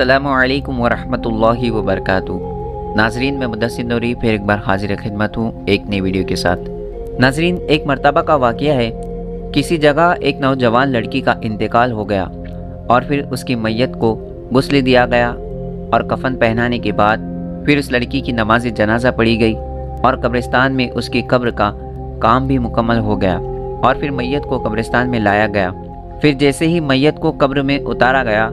अस्सलामु अलैकुम वरहमतुल्लाहि वबरकातुहू। नाजरीन, मैं मुदस्सिर नूरी फिर एक बार हाजिर खिदमत हूँ एक नई वीडियो के साथ। नाजरीन, एक मरतबा का वाक़या है। किसी जगह एक नौजवान लड़की का इंतकाल हो गया और फिर उसकी मैयत को गुस्ल दिया गया और कफन पहनाने के बाद फिर उस लड़की की नमाज जनाजा पढ़ी गई और कब्रिस्तान में उसकी कब्र का काम भी मुकम्मल हो गया और फिर मैयत को कब्रिस्तान में लाया गया। फिर जैसे ही मैयत को कब्र में उतारा गया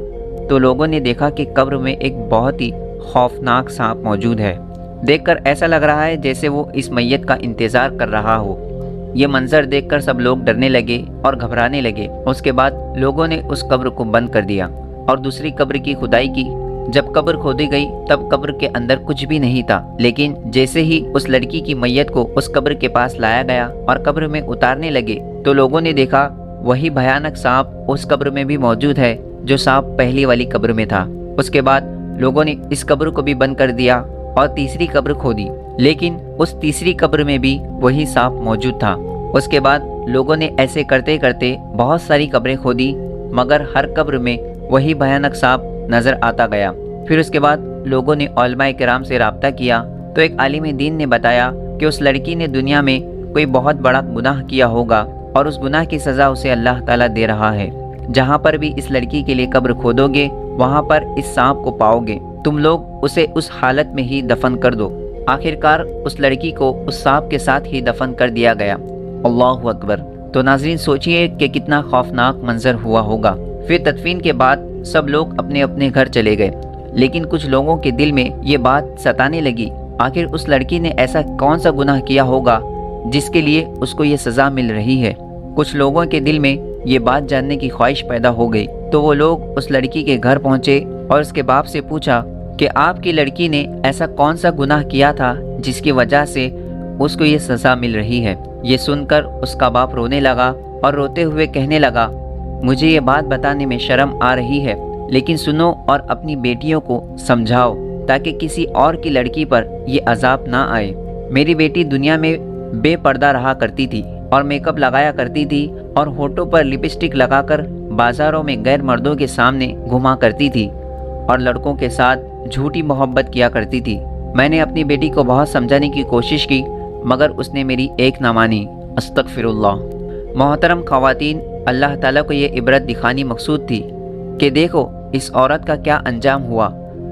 तो लोगों ने देखा कि कब्र में एक बहुत ही खौफनाक सांप मौजूद है। देखकर ऐसा लग रहा है जैसे वो इस मैयत का इंतज़ार कर रहा हो। ये मंजर देखकर सब लोग डरने लगे और घबराने लगे। उसके बाद लोगों ने उस कब्र को बंद कर दिया और दूसरी कब्र की खुदाई की। जब कब्र खोदी गई तब कब्र के अंदर कुछ भी नहीं था, लेकिन जैसे ही उस लड़की की मैयत को उस कब्र के पास लाया गया और कब्र में उतारने लगे तो लोगों ने देखा वही भयानक सांप उस कब्र में भी मौजूद है जो सांप पहली वाली कब्र में था। उसके बाद लोगों ने इस कब्र को भी बंद कर दिया और तीसरी कब्र खोदी, लेकिन उस तीसरी कब्र में भी वही सांप मौजूद था। उसके बाद लोगों ने ऐसे करते करते बहुत सारी कब्रें खोदी, मगर हर कब्र में वही भयानक सांप नजर आता गया। फिर उसके बाद लोगों ने उलमाए किराम से राब्ता किया तो एक आलिम दीन ने बताया कि उस लड़की ने दुनिया में कोई बहुत बड़ा गुनाह किया होगा और उस गुनाह की सज़ा उसे अल्लाह ताला दे रहा है। जहाँ पर भी इस लड़की के लिए कब्र खोदोगे वहाँ पर इस सांप को पाओगे। तुम लोग उसे उस हालत में ही दफन कर दो। आखिरकार उस लड़की को उस सांप के साथ ही दफन कर दिया गया। अल्लाहु अकबर। तो नाज़रीन, सोचिए कि कितना खौफनाक मंजर हुआ होगा। फिर तदफीन के बाद सब लोग अपने अपने घर चले गए, लेकिन कुछ लोगों के दिल में ये बात सताने लगी, आखिर उस लड़की ने ऐसा कौन सा गुनाह किया होगा जिसके लिए उसको ये सज़ा मिल रही है। कुछ लोगों के दिल में ये बात जानने की ख्वाहिश पैदा हो गई तो वो लोग उस लड़की के घर पहुंचे और उसके बाप से पूछा कि आपकी लड़की ने ऐसा कौन सा गुनाह किया था जिसकी वजह से उसको ये सज़ा मिल रही है। ये सुनकर उसका बाप रोने लगा और रोते हुए कहने लगा, मुझे ये बात बताने में शर्म आ रही है, लेकिन सुनो और अपनी बेटियों को समझाओ ताकि किसी और की लड़की पर ये अजाब ना आए। मेरी बेटी दुनिया में बेपर्दा रहा करती थी और मेकअप लगाया करती थी और होठों पर लिपस्टिक लगाकर बाजारों में गैर मर्दों के सामने घुमा करती थी और लड़कों के साथ झूठी मोहब्बत किया करती थी। मैंने अपनी बेटी को बहुत समझाने की कोशिश की, मगर उसने मेरी एक ना मानी। अस्तगफिरुल्लाह। मोहतरम ख़वातीन, अल्लाह ताला को ये इबरत दिखानी मकसूद थी कि देखो इस औरत का क्या अंजाम हुआ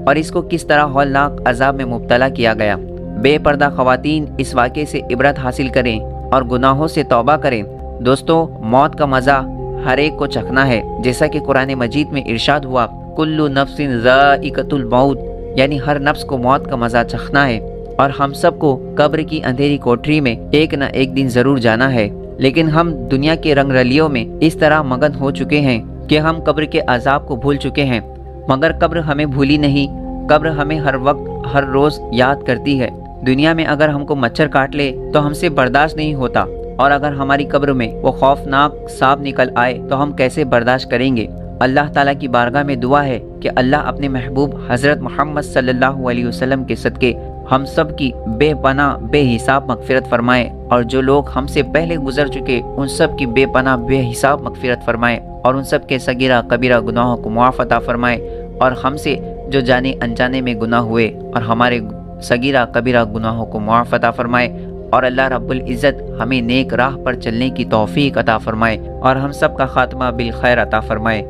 और इसको किस तरह हौलनाक अजाब में मुब्तला किया गया। बेपर्दा ख़वातीन इस वाक़े से इबरत हासिल करें और गुनाहों से तौबा करें। दोस्तों, मौत का मज़ा हर एक को चखना है, जैसा कि कुरान मजीद में इरशाद हुआ, कुल्लु नफ्सिन ज़ाइक़तुल मौत, यानी हर नफ्स को मौत का मज़ा चखना है और हम सबको कब्र की अंधेरी कोठरी में एक न एक दिन ज़रूर जाना है। लेकिन हम दुनिया के रंगरलियों में इस तरह मगन हो चुके हैं कि हम कब्र के अजाब को भूल चुके हैं, मगर कब्र हमें भूली नहीं। कब्र हमें हर वक्त हर रोज़ याद करती है। दुनिया में अगर हमको मच्छर काट ले तो हमसे बर्दाश्त नहीं होता, और अगर हमारी कब्र में वो खौफनाक सांप निकल आए तो हम कैसे बर्दाश्त करेंगे। अल्लाह ताला की बारगाह में दुआ है कि अल्लाह अपने महबूब हज़रत मोहम्मद सल्लल्लाहु अलैहि वसल्लम के सदके हम सब की बेपनाह बेहिसाब मगफिरत फरमाए और जो लोग हमसे पहले गुजर चुके उन सब की बेपनाह बेहिसाब मगफिरत फरमाए और उन सब के सगीरा कबीरा गुनाहों को मुआफ़ अता फरमाए और हमसे जो जाने अनजाने में गुनाह हुए और हमारे सगीरा कबीरा गुनाहों को मुआफ़ अता फरमाए और अल्लाह रब्बुल इज़्ज़त हमें नेक राह पर चलने की तौफीक अता फरमाए और हम सब का खात्मा बिल खैर अता फरमाए।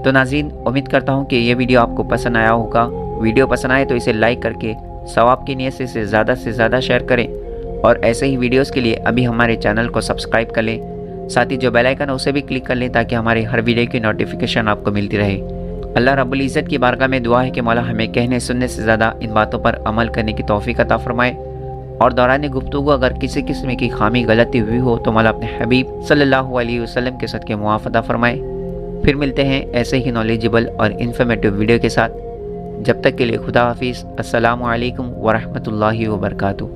तो नाज़रीन, उम्मीद करता हूँ कि ये वीडियो आपको पसंद आया होगा। वीडियो पसंद आए तो इसे लाइक करके सवाब की नीयत से ज़्यादा शेयर करें और ऐसे ही वीडियोज़ के लिए अभी हमारे चैनल को सब्सक्राइब कर लें। साथ ही जो बेल आइकन है उसे भी क्लिक कर लें ताकि हमारे हर वीडियो की नोटिफिकेशन आपको मिलती रहे। अल्लाह रब्बुल इज़्ज़त की बारगाह में दुआ है कि मौला हमें कहने सुनने से ज़्यादा इन बातों पर अमल करने की तौफीक अता फरमाए और दौरान गुफ्तगू अगर किसी किस्म की खामी गलती हुई हो तो मौला अपने हबीब सल्लल्लाहु अलैहि वसल्लम के सदके मुआफ़ अता फरमाए। फिर मिलते हैं ऐसे ही नॉलेजेबल और इन्फॉर्मेटिव वीडियो के साथ। जब तक के लिए खुदा हाफिज़। अस्सलामु अलैकुम वरहमतुल्लाहि वबरकातुहू।